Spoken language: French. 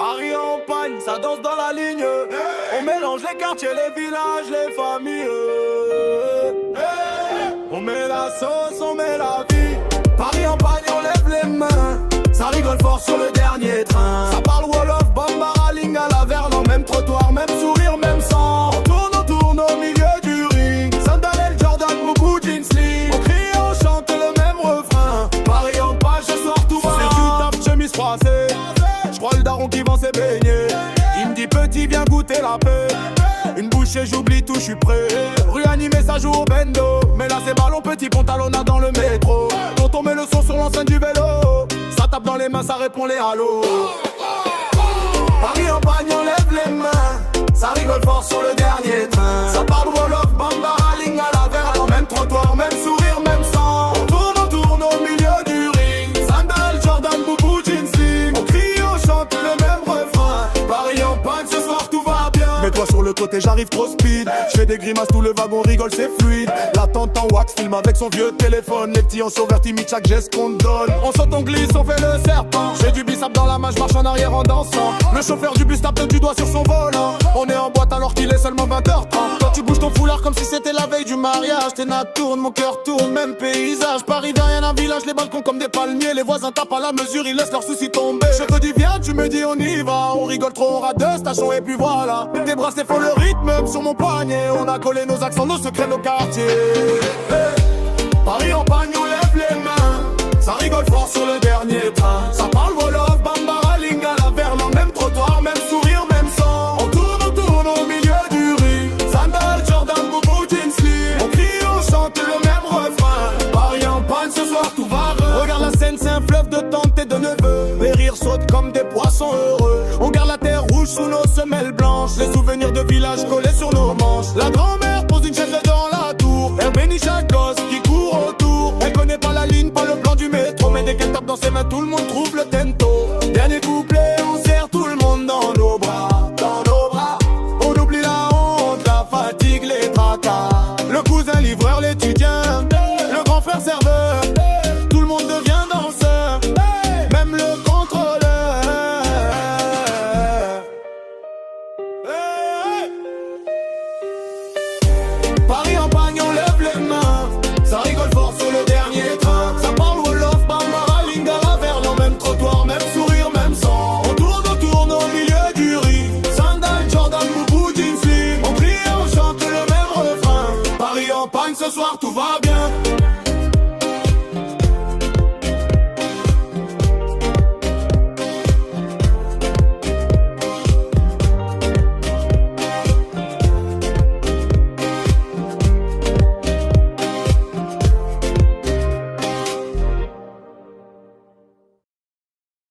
Paris en pagne, ça danse dans la ligne. On mélange les quartiers, les villages, les familles. On met la sauce, on met la vie. Paris en pagne, on lève les mains. Ça rigole fort sur le dernier train. Ça parle Wolof, Bambara, Lingala, Verlan. Même trottoir, même sourire, même sang. On tourne au milieu du ring. Sandalel, Jordan, Boubou, jeans slim. On crie, on chante le même refrain. Paris en pagne, ce soir tout va. C'est du taf, chemise froissée. J'crois le daron qui vend ses beignets. Il me dit petit, viens goûter la paix. Une bouchée, j'oublie tout, j'suis prêt. Rue animée, ça joue au bendo. Mais là c'est ballon, petit pantalonnat dans le métro. Quand on met le son sur l'enceinte du vélo, ça tape dans les mains, ça répond les halos. Paris en pagne, on lève les mains. Ça rigole fort sur le dernier train. Ça parle Wolof, Bambara, Lingala, Verlan. Même trottoir, même sourire, même sang. On tourne au milieu du ring. Sandal, Jordan, Boubou, jeans slim. On crie, on chante le même refrain. Paris en pagne, ce soir tout va bien. Mets-toi sur le côté, j'arrive trop speed. J'fais des grimaces, tout le wagon rigole, c'est fluide. L'attente en wax, filme avec son vieux téléphone. Les petits en sauveur timide, chaque geste qu'on donne. On saute, on glisse, on fait le serpent. J'ai du bicep dans la main, j'marche en arrière en dansant. Le chauffeur du bus tape du doigt sur son volant. On est en boîte alors qu'il est seulement 20h30. Toi tu bouges ton foulard comme si c'était la veille du mariage. Tes nattes tournent, mon cœur tourne, même paysage. Paris derrière un village, les balcons comme des palmiers. Les voisins tapent à la mesure, ils laissent leurs soucis tomber. Je te dis viens, tu me dis on y va. On rigole trop, on rate deux stations et puis voilà. Des bracelets font le rythme sur mon poignet. On a collé nos accents, nos secrets, nos quartiers. Paris en pagne, on lève les mains. Ça rigole fort sur le dernier train. Ça parle Wolof, Bambara, Lingala, Verlan. Même trottoir, même sourire, même sang. On tourne au milieu du ring. Sandal, Jordan, Boubou, jeans slim. On crie, on chante le même refrain. Paris en panne, ce soir tout va re. Regarde la scène, c'est un fleuve de tantes et de neveux. Les rires sautent comme des poissons heureux. On garde la terre rouge sous nos semelles blanches. Les souvenirs de village collés sur nos manches. La grand-mère pose une chaise dans la tour. Elle bénit chaque gosse qui court autour. Elle connaît pas la ligne, pas le plan du métro. Mais dès qu'elle tape dans ses mains, tout le monde trouve le